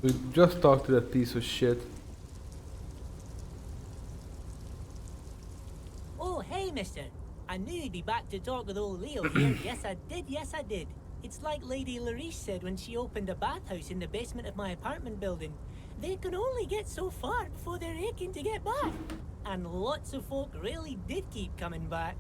We just talked to that piece of shit. Oh, hey, mister. I knew you'd be back to talk with old Leo here. Yes, I did. Yes, I did. It's like Lady Larice said when she opened a bathhouse in the basement of my apartment building. They can only get so far before they're aching to get back. And lots of folk really did keep coming back.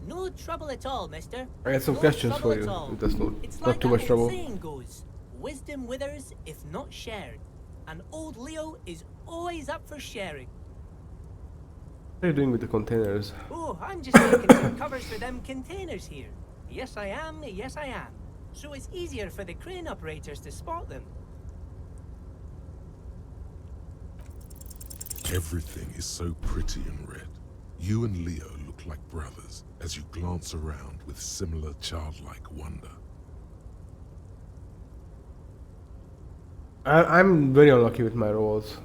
No trouble at all, mister. I got some No questions trouble for at you, all. if that's It's not like too that much old trouble. saying goes, wisdom withers if not shared. And old Leo is always up for sharing. What are you doing with the containers? Oh, I'm just making some covers for them containers here. Yes, I am. Yes, I am. So it's easier for the crane operators to spot them. Everything is so pretty and red. You and Leo look like brothers as you glance around with similar childlike wonder. I'm very unlucky with my rolls.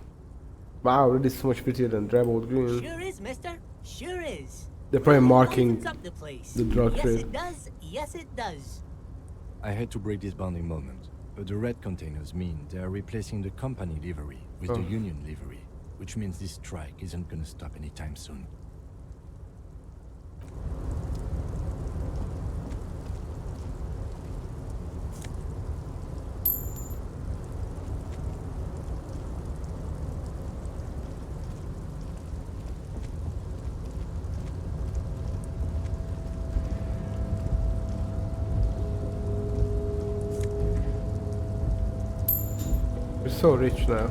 Wow, it is so much prettier than Drabbled Green. Sure is, mister. Sure is. They're probably Really marking livens up the place. the drug Yes, trade. it does. Yes, it does. I hate to break this bonding moment, but the red containers mean they are replacing the company livery with the union livery, which means this strike isn't gonna stop anytime soon. We're so rich now.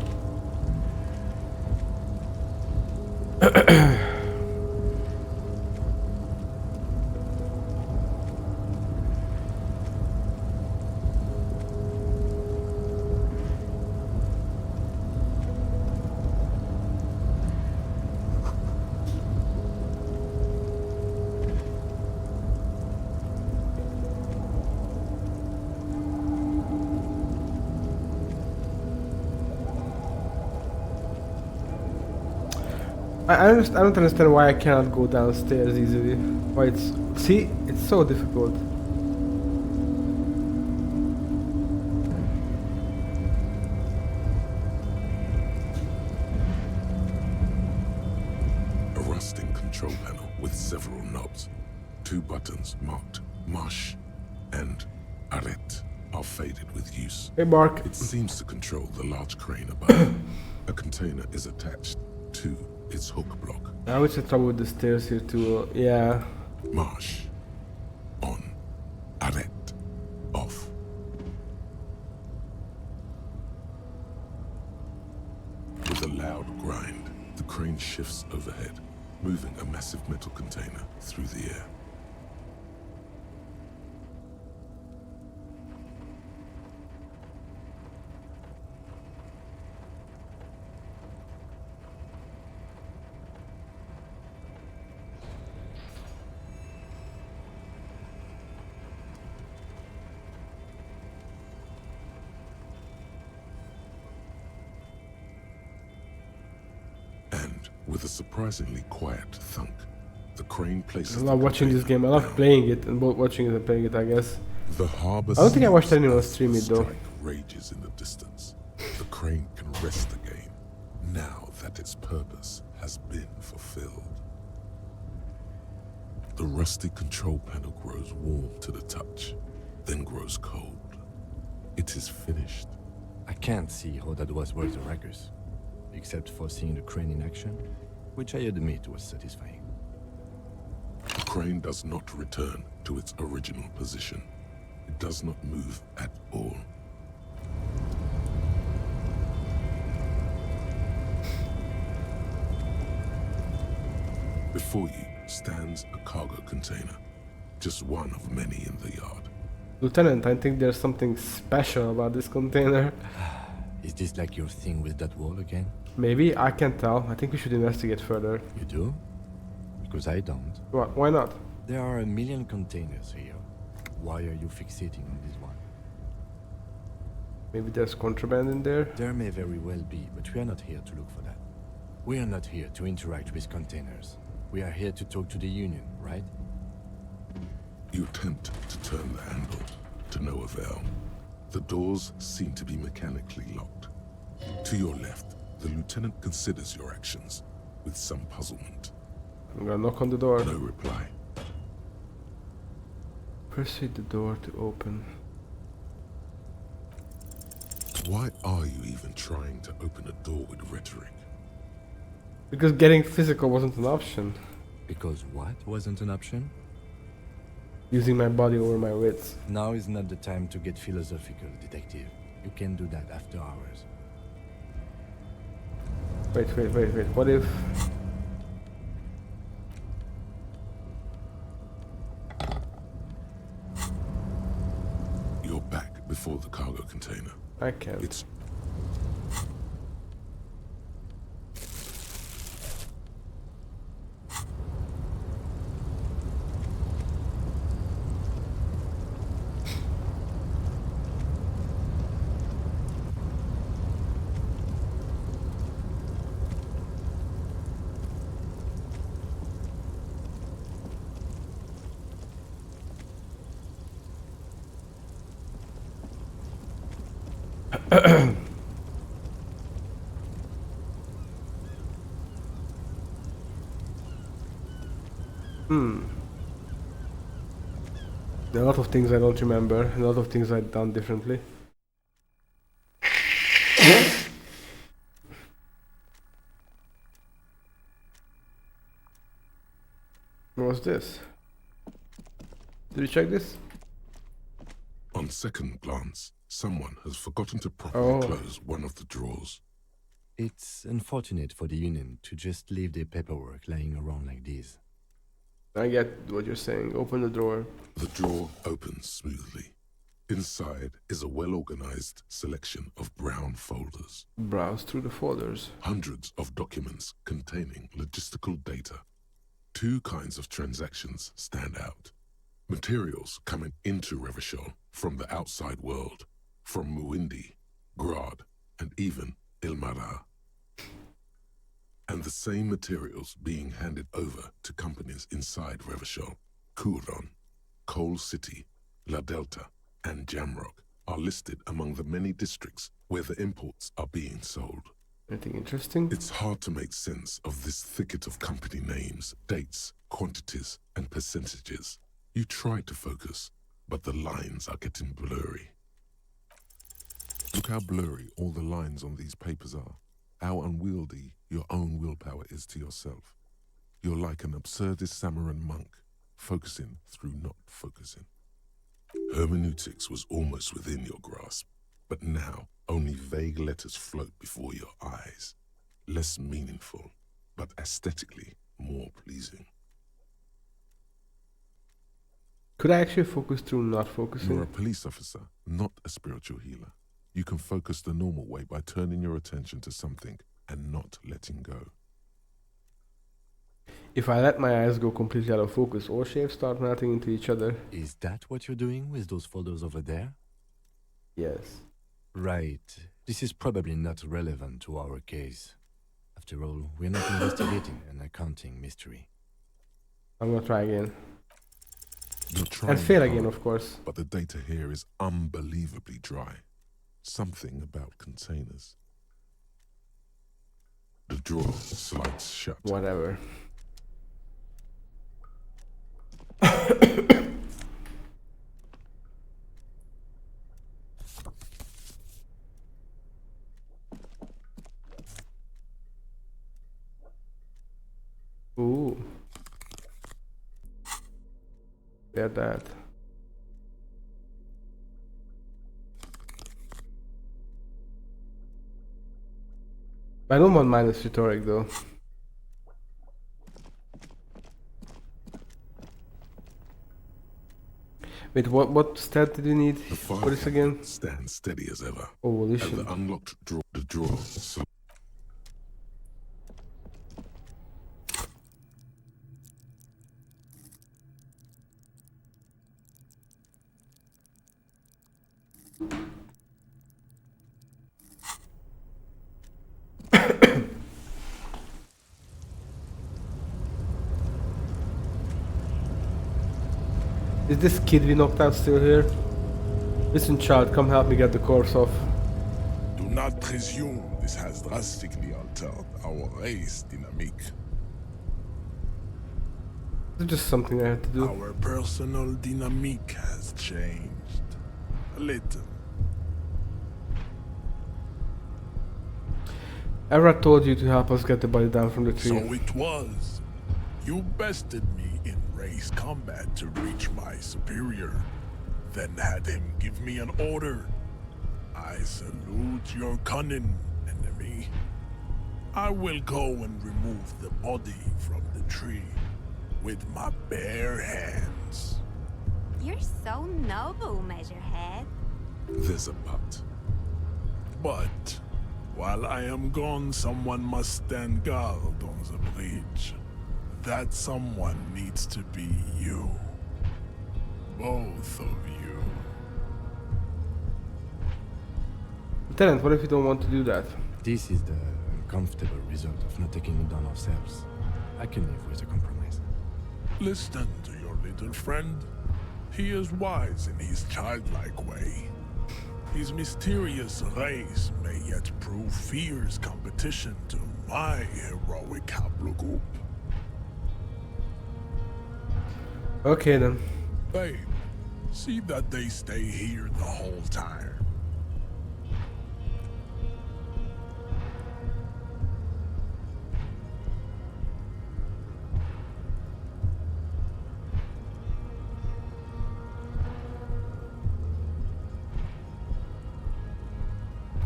I don't understand why I cannot go downstairs easily. Why it's... See? It's so difficult. A rusting control panel with several knobs. 2 buttons marked Marsh and Arrête are faded with use. Hey, Bark. It seems to control the large crane above. A container is attached to its hook block. I always have trouble with the stairs here too. Yeah. Marsh. On. Arrête. Off. With a loud grind, the crane shifts overhead, moving a massive metal container through the air. And with a surprisingly quiet thunk, the crane places I love watching this game. I love playing it and both watching it and playing it, I guess. The harbor. I don't think I watched sleeps anyone as stream the it, though. strike rages in the distance. The crane can rest again, now that its purpose has been fulfilled. The rusty control panel grows warm to the touch, then grows cold. It is finished. I can't see how that was worth the ruckus, except for seeing the crane in action, which I admit was satisfying. The crane does not return to its original position. It does not move at all. Before you stands a cargo container, just one of many in the yard. Lieutenant, I think there's something special about this container. Is this like your thing with that wall again? Maybe, I can't tell. I think we should investigate further. You do? Because I don't. Why not? There are a million containers here. Why are you fixating on this one? Maybe there's contraband in there? There may very well be, but we are not here to look for that. We are not here to interact with containers. We are here to talk to the Union, right? You attempt to turn the handle, to no avail. The doors seem to be mechanically locked. To your left, the lieutenant considers your actions with some puzzlement. I'm gonna knock on the door. No reply. Persuade the door to open. Why are you even trying to open a door with rhetoric? Because getting physical wasn't an option. Because what wasn't an option? Using my body over my wits. Now is not the time to get philosophical, detective. You can do that after hours. Wait. What if... You're back before the cargo container. I can't. It's There are a lot of things I don't remember, and a lot of things I've done differently. What was this? Did you check this? on second glance, someone has forgotten to properly Oh. close one of the drawers. It's unfortunate for the Union to just leave their paperwork lying around like this. I get what you're saying. Open the drawer. The drawer opens smoothly. Inside is a well-organized selection of brown folders. Browse through the folders. Hundreds of documents containing logistical data. Two kinds of transactions stand out. Materials coming into Revachol from the outside world, from Muindi, Grad, and even Ilmara. And the same materials being handed over to companies inside Revachol, Kuron, Coal City, La Delta, and Jamrock are listed among the many districts where the imports are being sold. Anything interesting? It's hard to make sense of this thicket of company names, dates, quantities, and percentages. You try to focus, but the lines are getting blurry. Look how blurry all the lines on these papers are. How unwieldy your own willpower is to yourself. You're like an absurdist Samaran monk, focusing through not focusing. Hermeneutics was almost within your grasp, but now only vague letters float before your eyes. Less meaningful, but aesthetically more pleasing. Could I actually focus through not focusing? You're a police officer, not a spiritual healer. You can focus the normal way by turning your attention to something and not letting go. If I let my eyes go completely out of focus, all shapes start melting into each other. Is that what you're doing with those folders over there? Yes. Right. This is probably not relevant to our case. After all, we're not investigating an accounting mystery. I'm gonna try again. You're trying And fail hard, again, of course. but the data here is unbelievably dry. Something about containers. The drawer slides shut. Whatever. Ooh. They're that. I don't want minus rhetoric though. Wait, what stat did you need The file for this again? cabinet stands steady as ever. Oh, And volition. the unlocked drawer, the drawer Is this kid we knocked out still here? Listen, child, come help me get the corpse off. Do not presume this has drastically altered our race dynamique. It's just something I had to do. Our personal dynamique has changed. A little. Evra told you to help us get the body down from the tree. So it was. You bested me in race combat to reach my superior, then had him give me an order. I salute your cunning, enemy. I will go and remove the body from the tree with my bare hands. You're so noble, Measurehead. There's a but. But while I am gone, someone must stand guard on the bridge. That someone needs to be you. Both of you. Lieutenant, what if you don't want to do that? This is the uncomfortable result of not taking it down ourselves. I can live with a compromise. Listen to your little friend. He is wise in his childlike way. His mysterious race may yet prove fierce competition to my heroic haplogroup. Okay then. Babe, see that they stay here the whole time.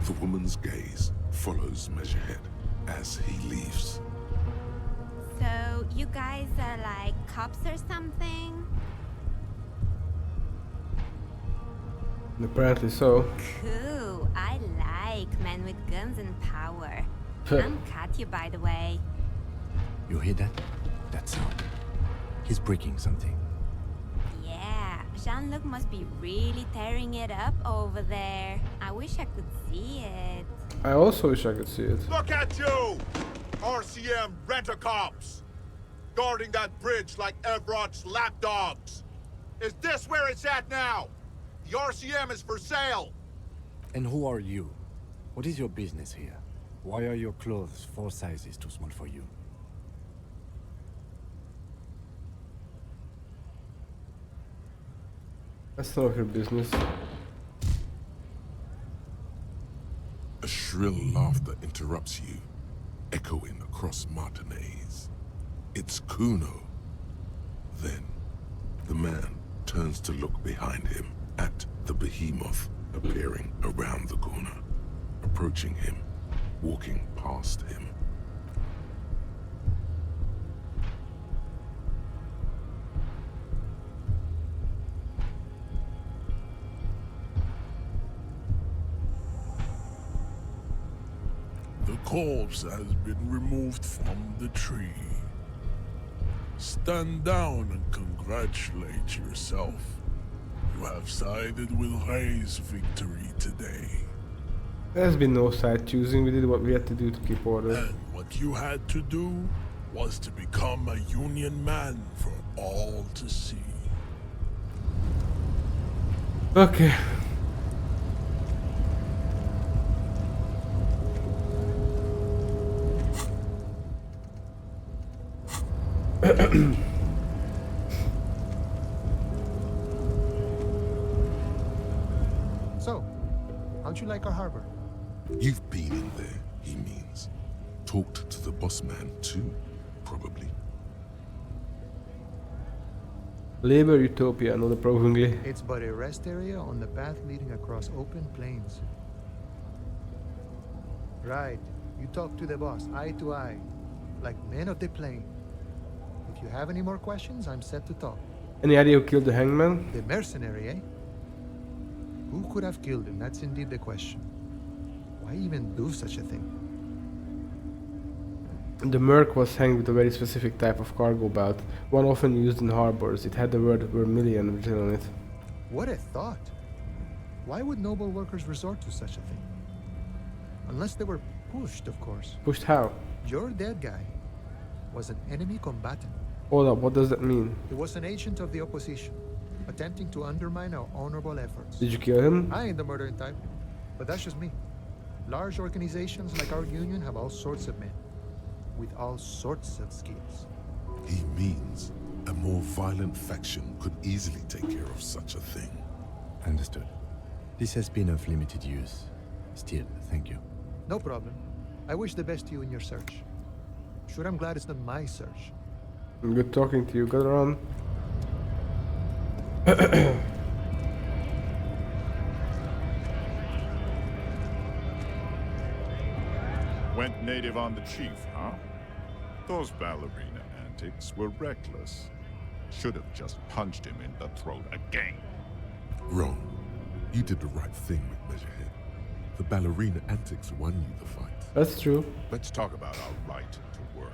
The woman's gaze follows Measurehead as he leaves. So, you guys are like cops or something? Apparently so. Cool. I like men with guns and power. I'm Katya, by the way. You hear that? That sound. He's breaking something. Yeah, Jean-Luc must be really tearing it up over there. I wish I could see it. I also wish I could see it. Look at you! RCM rent-a-cops! Guarding that bridge like Everott's lapdogs! Is this where it's at now? The RCM is for sale! And who are you? What is your business here? Why are your clothes 4 sizes too small for you? That's none of your business. A shrill laughter interrupts you, echoing across Martinez. It's Kuno. Then, the man turns to look behind him at the behemoth appearing around the corner, approaching him, walking past him. The corpse has been removed from the tree. Stand down and congratulate yourself. You have sided with Ray's victory today. There's been no side choosing. We did what we had to do to keep order. And what you had to do was to become a Union man for all to see. Okay. So, how'd you like our harbor? You've been in there, he means. Talked to the boss man too, probably. Labor utopia, not approvingly. It's but a rest area on the path leading across open plains. Right. You talk to the boss, eye to eye, like men of the plain. If you have any more questions, I'm set to talk. Any idea who killed the hangman? The mercenary, eh? Who could have killed him? That's indeed the question. Why even do such a thing? The Merc was hanged with a very specific type of cargo boat, one often used in harbors. It had the word vermilion written on it. What a thought! Why would noble workers resort to such a thing? Unless they were pushed, of course. Pushed how? Your dead guy was an enemy combatant. Hold up, what does that mean? He was an agent of the opposition, attempting to undermine our honorable efforts. Did you kill him? I ain't the murdering type, but that's just me. Large organizations like our union have all sorts of men, with all sorts of skills. He means a more violent faction could easily take care of such a thing. Understood. This has been of limited use. Still, thank you. No problem. I wish the best to you in your search. Sure, I'm glad it's not my search. Good talking to you. Got around. Went native on the chief, huh? Those ballerina antics were reckless. Should have just punched him in the throat again. Wrong. You did the right thing with Measurehead. The ballerina antics won you the fight. That's true. Let's talk about our right to work.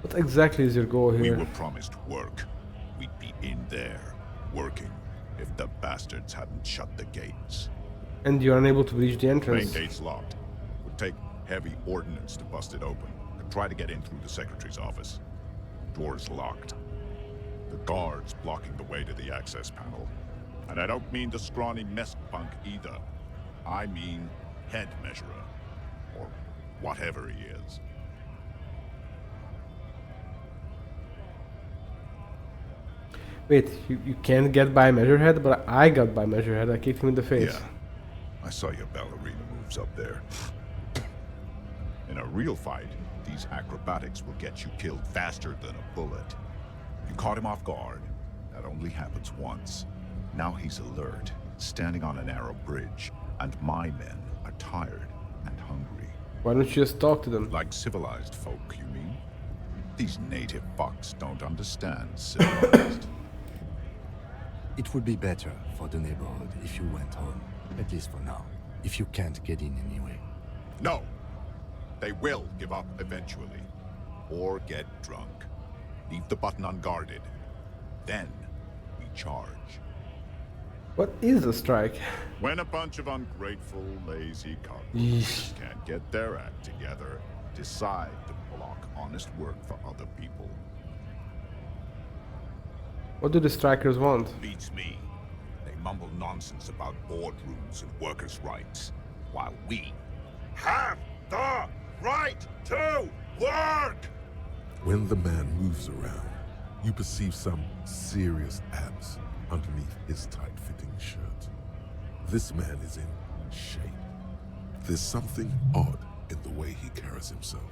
What exactly is your goal We here? were promised work. We'd be in there, working, if the bastards hadn't shut the gates. And you're unable to reach the Main entrance. gate's locked. Would take heavy ordnance to bust it open. Could try to get in through the secretary's office. Door's locked. The guard's blocking the way to the access panel. And I don't mean the scrawny mess punk either. I mean head measurer. Or whatever he is. Wait, you can't get by Measurehead, but I got by Measurehead. I kicked him in the face. Yeah. I saw your ballerina moves up there. In a real fight, these acrobatics will get you killed faster than a bullet. You caught him off guard. That only happens once. Now he's alert, standing on a narrow bridge, and my men are tired and hungry. Why don't you just talk to them? Like civilized folk, you mean? These native fucks don't understand civilized. It would be better for the neighborhood if you went home, at least for now. If you can't get in anyway. No! They will give up eventually. Or get drunk. Leave the button unguarded. Then we charge. What is a strike? When a bunch of ungrateful, lazy cockroaches can't get their act together, decide to block honest work for other people. What do the strikers want? Beats me. They mumble nonsense about boardrooms and workers' rights, while we have the right to work! When the man moves around, you perceive some serious abs underneath his tight-fitting shirt. This man is in shape. There's something odd in the way he carries himself.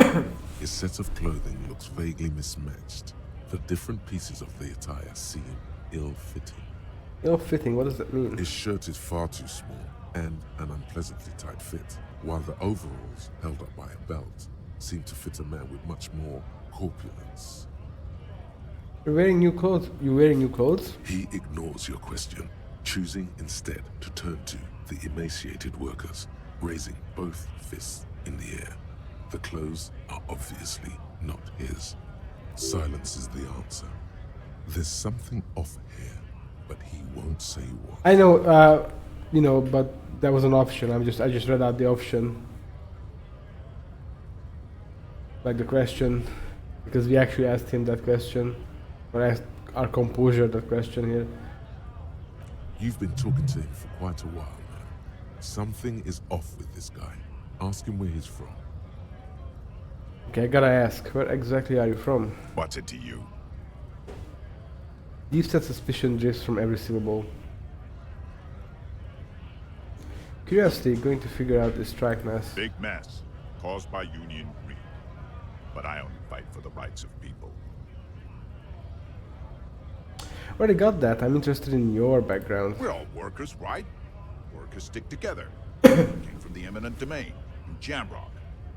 His set of clothing looks vaguely mismatched. The different pieces of the attire seem ill-fitting. Ill-fitting, what does that mean? His shirt is far too small and an unpleasantly tight fit, while the overalls, held up by a belt, seem to fit a man with much more corpulence. You're wearing new clothes. You wearing new clothes? He ignores your question, choosing instead to turn to the emaciated workers, raising both fists in the air. The clothes are obviously not his. Silence is the answer. There's something off here, but he won't say what. I know, you know, but that was an option. I just read out the option. Like the question, because we actually asked him that question. Or asked our composure that question here. You've been talking to him for quite a while now. Something is off with this guy. Ask him where he's from. Okay, I gotta ask, where exactly are you from? What's it to you? Deep set suspicion drifts from every syllable. Curiosity, going to figure out this strike mess. Big mess, caused by union greed. But I only fight for the rights of people. Already got that. I'm interested in your background. We're all workers, right? Workers stick together. Came from the eminent domain, in Jamrock.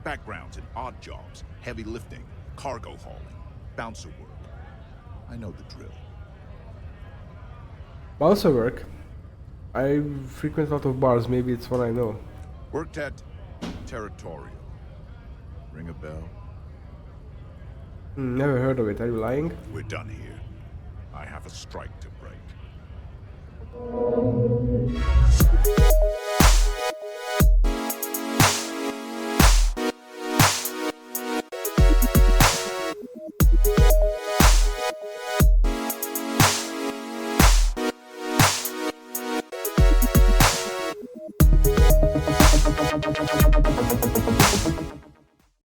Backgrounds in odd jobs, heavy lifting, cargo hauling, bouncer work. I know the drill. Bouncer work. I frequent a lot of bars. Maybe it's what I know. Worked at Territorial. Ring a bell? Never heard of it. Are you lying? We're done here. I have a strike to break.